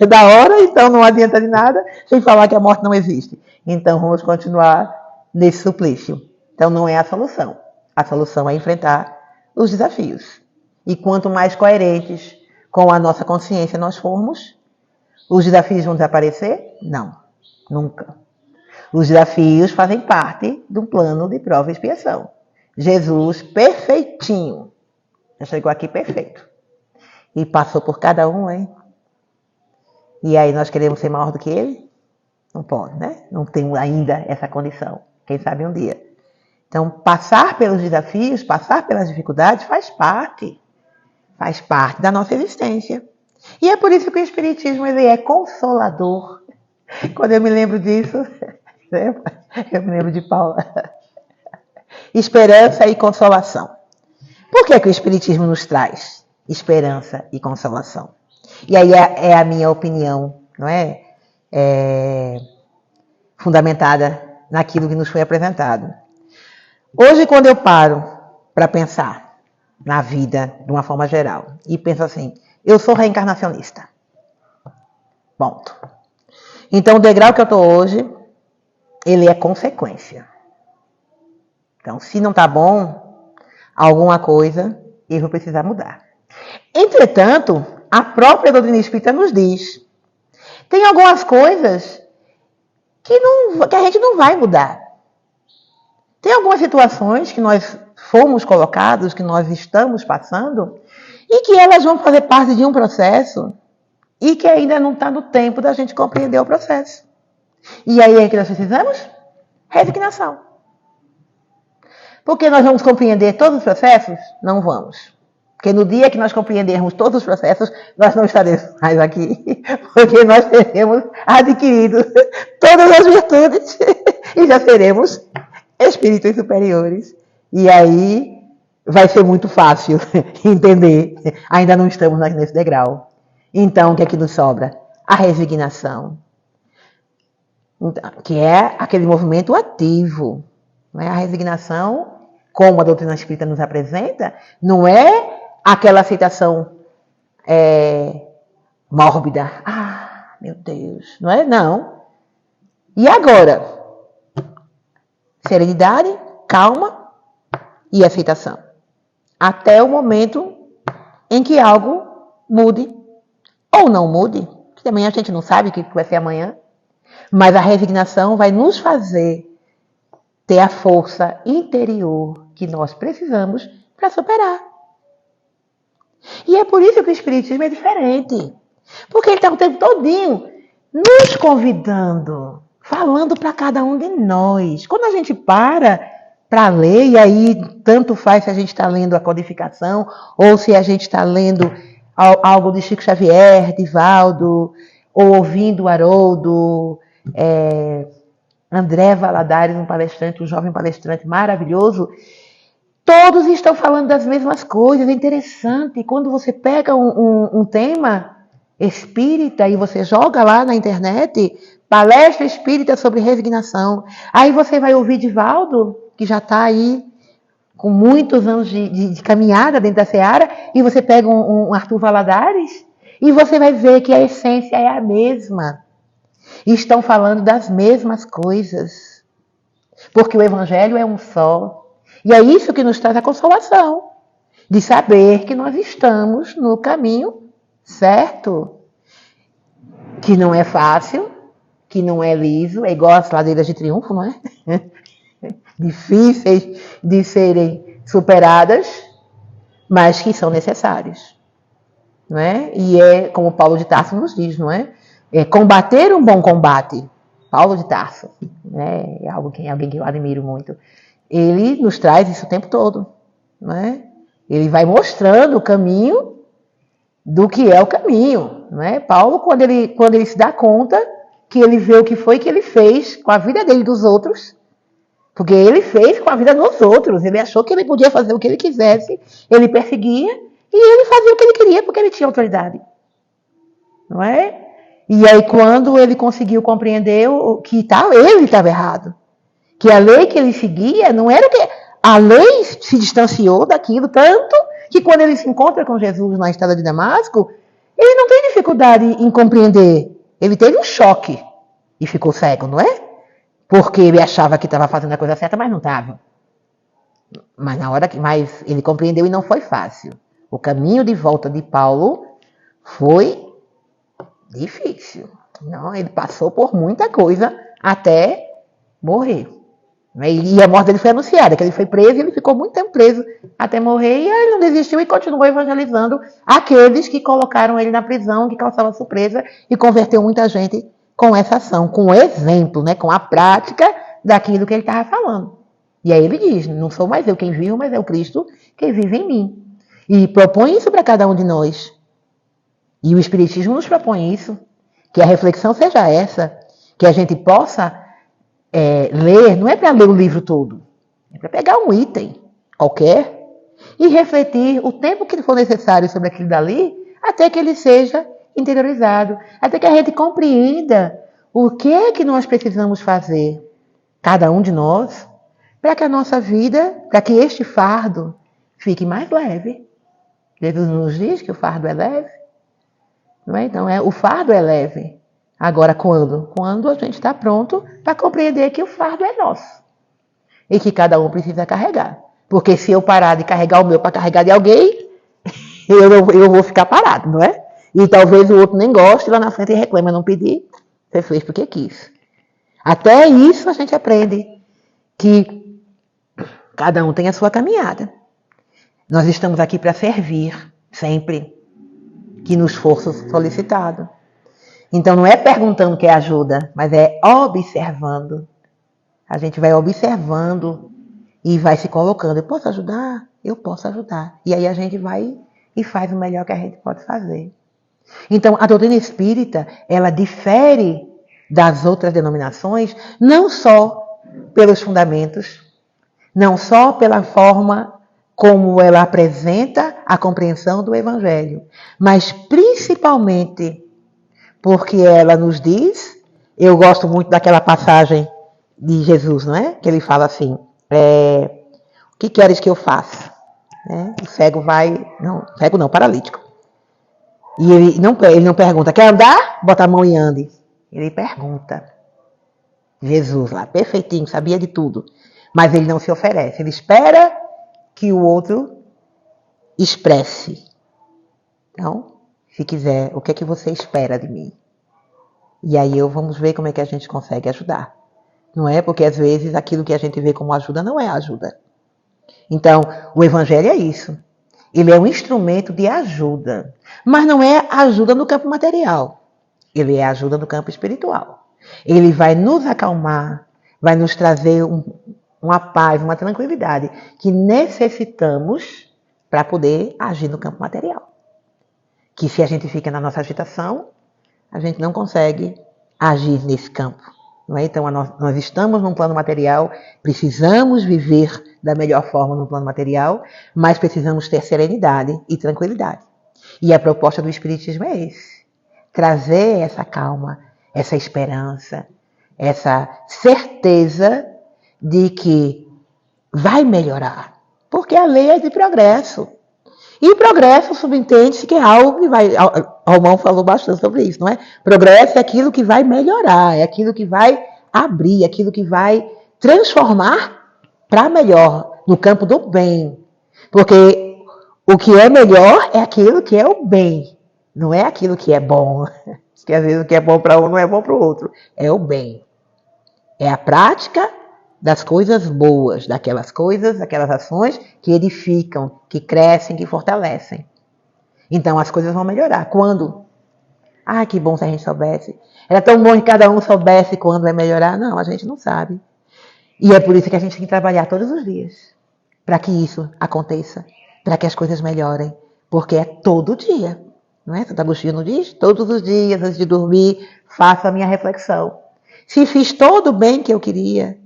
da hora, então não adianta de nada, sem falar que a morte não existe. Então vamos continuar nesse suplício. Então não é a solução. A solução é enfrentar os desafios. E quanto mais coerentes com a nossa consciência nós formos, os desafios vão desaparecer? Não, nunca. Os desafios fazem parte de um plano de prova e expiação. Jesus, perfeitinho, já chegou aqui perfeito. E passou por cada um, hein? E aí nós queremos ser maior do que ele? Não pode, né? Não temos ainda essa condição. Quem sabe um dia. Então, passar pelos desafios, passar pelas dificuldades faz parte da nossa existência. E é por isso que o Espiritismo ele é consolador. Quando eu me lembro disso, eu me lembro de Paula. Esperança e consolação. Por que o Espiritismo nos traz esperança e consolação? E aí é a minha opinião, não é? Fundamentada naquilo que nos foi apresentado. Hoje, quando eu paro para pensar na vida de uma forma geral e penso assim, eu sou reencarnacionista. Ponto. Então, o degrau que eu estou hoje, ele é consequência. Então, se não está bom, alguma coisa eu vou precisar mudar. Entretanto, a própria doutrina espírita nos diz, tem algumas coisas que a gente não vai mudar. Tem algumas situações que nós fomos colocados, que nós estamos passando, e que elas vão fazer parte de um processo e que ainda não está no tempo da gente compreender o processo. E aí é que nós precisamos? Resignação. Porque nós vamos compreender todos os processos? Não vamos. Porque no dia que nós compreendermos todos os processos, nós não estaremos mais aqui. Porque nós teremos adquirido todas as virtudes e já seremos espíritos superiores. E aí vai ser muito fácil entender. Ainda não estamos nesse degrau. Então, o que é que nos sobra? A resignação. Que é aquele movimento ativo. A resignação, como a doutrina espírita nos apresenta, não é aquela aceitação mórbida. Ah, meu Deus. Não é? Não. E agora? Serenidade, calma e aceitação. Até o momento em que algo mude. Ou não mude. Porque amanhã a gente não sabe o que vai ser amanhã. Mas a resignação vai nos fazer ter a força interior que nós precisamos para superar. E é por isso que o Espiritismo é diferente. Porque ele está o tempo todinho nos convidando, falando para cada um de nós. Quando a gente para ler, e aí tanto faz se a gente está lendo a codificação, ou se a gente está lendo algo de Chico Xavier, Divaldo, ou ouvindo o Haroldo, André Valadares, um jovem palestrante maravilhoso, todos estão falando das mesmas coisas. É interessante, quando você pega um tema espírita e você joga lá na internet, palestra espírita sobre resignação, aí você vai ouvir Divaldo, que já está aí com muitos anos de caminhada dentro da seara, e você pega um Arthur Valadares, e você vai ver que a essência é a mesma. E estão falando das mesmas coisas. Porque o Evangelho é um só. E é isso que nos traz a consolação. de saber que nós estamos no caminho certo, que não é fácil, que não é liso, é igual as ladeiras de triunfo, não é? Difíceis de serem superadas, mas que são necessários, não é? E é como Paulo de Tarso nos diz, não é? É combater um bom combate. Paulo de Tarso, né? É alguém que eu admiro muito. Ele nos traz isso o tempo todo, não é? Ele vai mostrando o caminho do que é o caminho, não é? Paulo, quando ele se dá conta que ele vê o que foi que ele fez com a vida dele e dos outros, porque ele fez com a vida dos outros, ele achou que ele podia fazer o que ele quisesse, ele perseguia e ele fazia o que ele queria porque ele tinha autoridade, não é? E aí quando ele conseguiu compreender que ele estava errado, que a lei que ele seguia não era o que... A lei se distanciou daquilo tanto que quando ele se encontra com Jesus na estrada de Damasco, ele não tem dificuldade em compreender. Ele teve um choque e ficou cego, não é? Porque ele achava que estava fazendo a coisa certa, mas não estava. Mas ele compreendeu e não foi fácil. O caminho de volta de Paulo foi difícil. Não, ele passou por muita coisa até morrer. E a morte dele foi anunciada, que ele foi preso e ele ficou muito tempo preso até morrer. E aí ele não desistiu e continuou evangelizando aqueles que colocaram ele na prisão, que causava surpresa, e converteu muita gente com essa ação, com o exemplo, né, com a prática daquilo que ele estava falando. E aí ele diz, não sou mais eu quem vivo, mas é o Cristo que vive em mim. E propõe isso para cada um de nós. E o Espiritismo nos propõe isso, que a reflexão seja essa, que a gente possa ler, não é para ler o livro todo, é para pegar um item qualquer e refletir o tempo que for necessário sobre aquilo dali, até que ele seja interiorizado, até que a gente compreenda o que é que nós precisamos fazer, cada um de nós, para que a nossa vida, para que este fardo fique mais leve. Jesus nos diz que o fardo é leve, não é? Então, o fardo é leve. Agora, quando? Quando a gente está pronto para compreender que o fardo é nosso. E que cada um precisa carregar. Porque se eu parar de carregar o meu para carregar de alguém, eu vou ficar parado, não é? E talvez o outro nem goste, lá na frente e reclama, não pedir. Você fez porque quis. Até isso a gente aprende. Que cada um tem a sua caminhada. Nós estamos aqui para servir, sempre. Que nos for solicitado. Então não é perguntando que é ajuda, mas é observando. A gente vai observando e vai se colocando. Eu posso ajudar? Eu posso ajudar. E aí a gente vai e faz o melhor que a gente pode fazer. Então a doutrina espírita, ela difere das outras denominações, não só pelos fundamentos, não só pela forma como ela apresenta a compreensão do Evangelho, mas principalmente porque ela nos diz, eu gosto muito daquela passagem de Jesus, não é? Que ele fala assim, o que queres que eu faça? O cego paralítico. E ele não pergunta, quer andar? Bota a mão e ande. Ele pergunta. Jesus lá, perfeitinho, sabia de tudo. Mas ele não se oferece, ele espera que o outro expresse. Então, se quiser, o que é que você espera de mim? E aí vamos ver como é que a gente consegue ajudar. Não é? Porque às vezes aquilo que a gente vê como ajuda não é ajuda. Então, o Evangelho é isso. Ele é um instrumento de ajuda. Mas não é ajuda no campo material. Ele é ajuda no campo espiritual. Ele vai nos acalmar, vai nos trazer uma paz, uma tranquilidade que necessitamos para poder agir no campo material. Que se a gente fica na nossa agitação, a gente não consegue agir nesse campo. Não é? Então, nós estamos num plano material, precisamos viver da melhor forma no plano material, mas precisamos ter serenidade e tranquilidade. E a proposta do Espiritismo é esse. Trazer essa calma, essa esperança, essa certeza de que vai melhorar. Porque a lei é de progresso. E progresso subentende-se que é algo que vai... Romão falou bastante sobre isso, não é? Progresso é aquilo que vai melhorar, é aquilo que vai abrir, é aquilo que vai transformar para melhor, no campo do bem. Porque O que é melhor é aquilo que é o bem, não é aquilo que é bom. Que às vezes o que é bom para um não é bom para o outro. É o bem. É a prática das coisas boas, daquelas coisas, aquelas ações que edificam, que crescem, que fortalecem. Então as coisas vão melhorar. Quando? Ah, que bom se a gente soubesse. Era tão bom que cada um soubesse quando vai melhorar. Não, a gente não sabe. E é por isso que a gente tem que trabalhar todos os dias. Para que isso aconteça. Para que as coisas melhorem. Porque é todo dia. Não é? Santo Agostinho diz? Todos os dias, antes de dormir, faço a minha reflexão. Se fiz todo o bem que eu queria,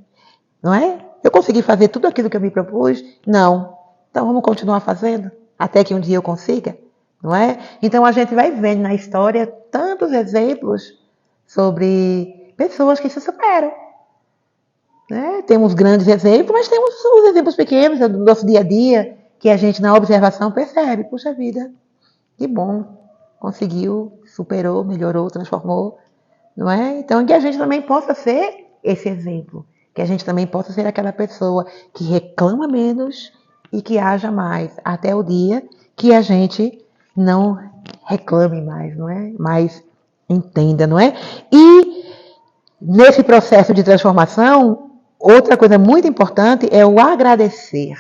não é? Eu consegui fazer tudo aquilo que eu me propus? Não. Então vamos continuar fazendo até que um dia eu consiga, não é? Então a gente vai vendo na história tantos exemplos sobre pessoas que se superam. Né? Temos grandes exemplos, mas temos os exemplos pequenos do nosso dia a dia que a gente na observação percebe. Puxa vida, que bom. Conseguiu, superou, melhorou, transformou. Não é? Então, que a gente também possa ser esse exemplo. Que a gente também possa ser aquela pessoa que reclama menos e que haja mais. Até o dia que a gente não reclame mais, não é? Mas entenda, não é? E nesse processo de transformação, outra coisa muito importante é o agradecer.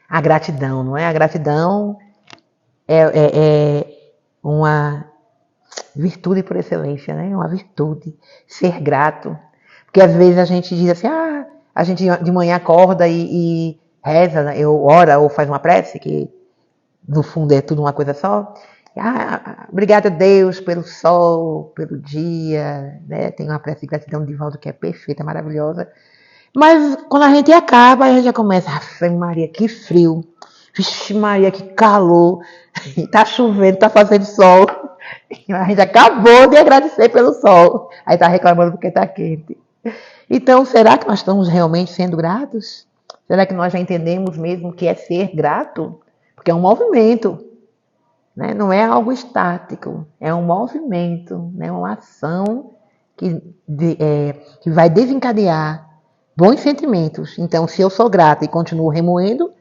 A gratidão, não é? A gratidão é uma virtude por excelência, né? Uma virtude. Ser grato. Porque às vezes a gente diz assim, a gente de manhã acorda e reza, né? Eu ora ou faz uma prece, que no fundo é tudo uma coisa só. Obrigada a Deus pelo sol, pelo dia, né? Tem uma prece de gratidão de Valdo que é perfeita, maravilhosa. Mas quando a gente acaba, a gente já começa, Maria, que frio. Vixe Maria, que calor. Tá chovendo, tá fazendo sol. A gente acabou de agradecer pelo sol. Aí tá reclamando porque tá quente. Então, será que nós estamos realmente sendo gratos? Será que nós já entendemos mesmo o que é ser grato? Porque é um movimento, né? Não é algo estático, é um movimento, né? Uma ação que vai desencadear bons sentimentos. Então, se eu sou grata e continuo remoendo,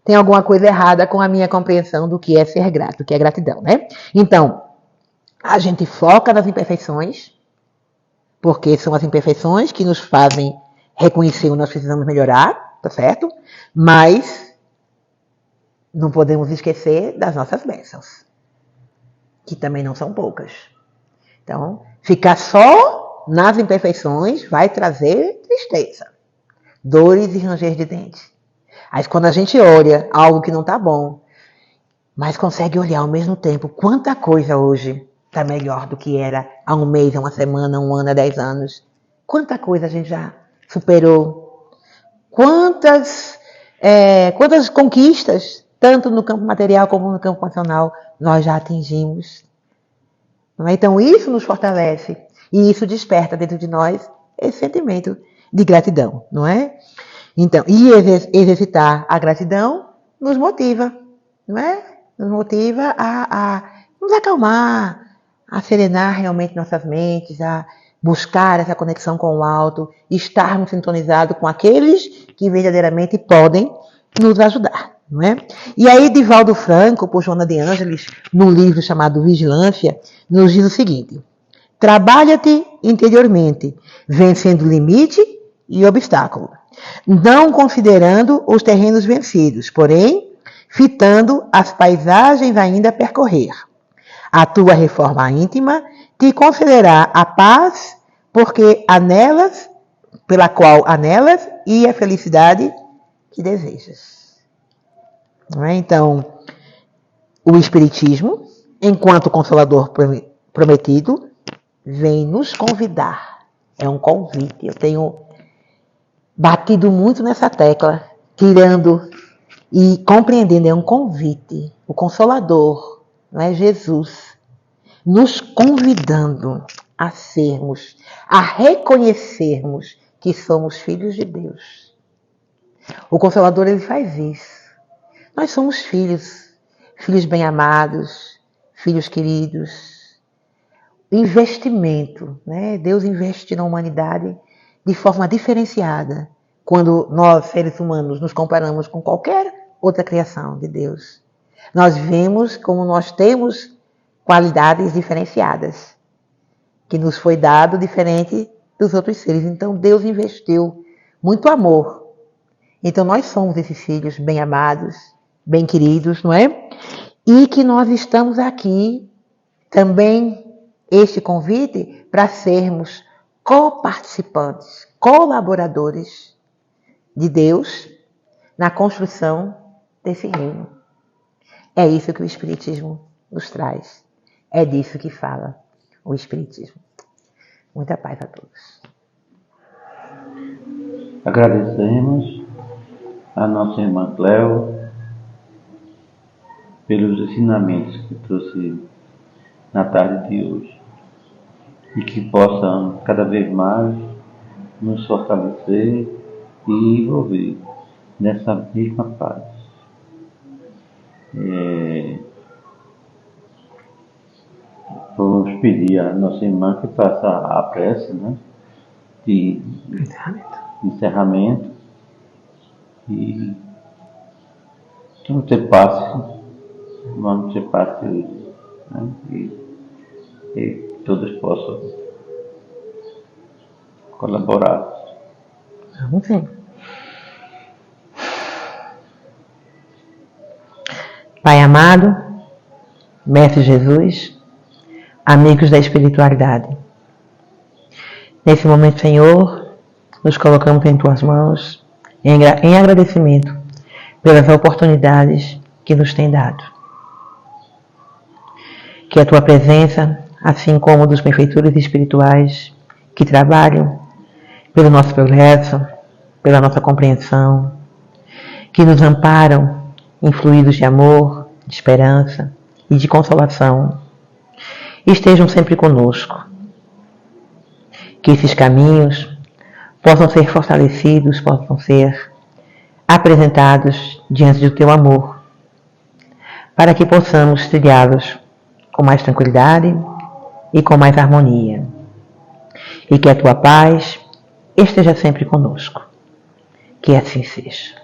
tem alguma coisa errada com a minha compreensão do que é ser grato, do que é gratidão, né? Então, a gente foca nas imperfeições, porque são as imperfeições que nos fazem reconhecer o que nós precisamos melhorar, tá certo? Mas não podemos esquecer das nossas bênçãos, que também não são poucas. Então, ficar só nas imperfeições vai trazer tristeza, dores e ranger de dentes. Aí quando a gente olha algo que não está bom, mas consegue olhar ao mesmo tempo quanta coisa hoje está melhor do que era há um mês, há uma semana, há um ano, há 10 anos. Quanta coisa a gente já superou. Quantas conquistas, tanto no campo material como no campo emocional, nós já atingimos. Não é? Então isso nos fortalece e isso desperta dentro de nós esse sentimento de gratidão, não é? Então, e exercitar a gratidão nos motiva, não é? Nos motiva a nos acalmar, a serenar realmente nossas mentes, a buscar essa conexão com o alto, estarmos sintonizados com aqueles que verdadeiramente podem nos ajudar, não é? E aí, Divaldo Franco, por Joana de Ângeles, num livro chamado Vigilância, nos diz o seguinte: trabalha-te interiormente, vencendo limite e obstáculo, não considerando os terrenos vencidos, porém, fitando as paisagens ainda a percorrer. A tua reforma íntima te concederá a paz, porque anelas, pela qual anelas, e a felicidade que desejas. Não é? Então, o Espiritismo, enquanto Consolador prometido, vem nos convidar. É um convite. Eu tenho batido muito nessa tecla, tirando e compreendendo, é um convite. O Consolador, não é Jesus, nos convidando a sermos, a reconhecermos que somos filhos de Deus. O Consolador, ele faz isso. Nós somos filhos, filhos bem-amados, filhos queridos. Investimento, né? Deus investe na humanidade de forma diferenciada quando nós, seres humanos, nos comparamos com qualquer outra criação de Deus. Nós vimos como nós temos qualidades diferenciadas, que nos foi dado diferente dos outros seres. Então Deus investiu muito amor. Então nós somos esses filhos bem amados, bem queridos, não é? E que nós estamos aqui também, este convite, para sermos coparticipantes, colaboradores de Deus na construção desse reino. É isso que o Espiritismo nos traz. É disso que fala o Espiritismo. Muita paz a todos. Agradecemos a nossa irmã Cléo pelos ensinamentos que trouxe na tarde de hoje e que possam cada vez mais nos fortalecer e envolver nessa mesma paz. Vamos pedir à nossa irmã que faça a prece, né, de encerramento e vamos ter passe hoje, né, e todos possam colaborar. Vamos ver. Pai amado, Mestre Jesus, amigos da espiritualidade, nesse momento, Senhor, nos colocamos em Tuas mãos em agradecimento pelas oportunidades que nos tem dado. Que a Tua presença, assim como dos benfeitores espirituais que trabalham pelo nosso progresso, pela nossa compreensão, que nos amparam em fluidos de amor, de esperança e de consolação, estejam sempre conosco. Que esses caminhos possam ser fortalecidos, possam ser apresentados diante do Teu amor, para que possamos trilhá-los com mais tranquilidade e com mais harmonia. E que a Tua paz esteja sempre conosco. Que assim seja.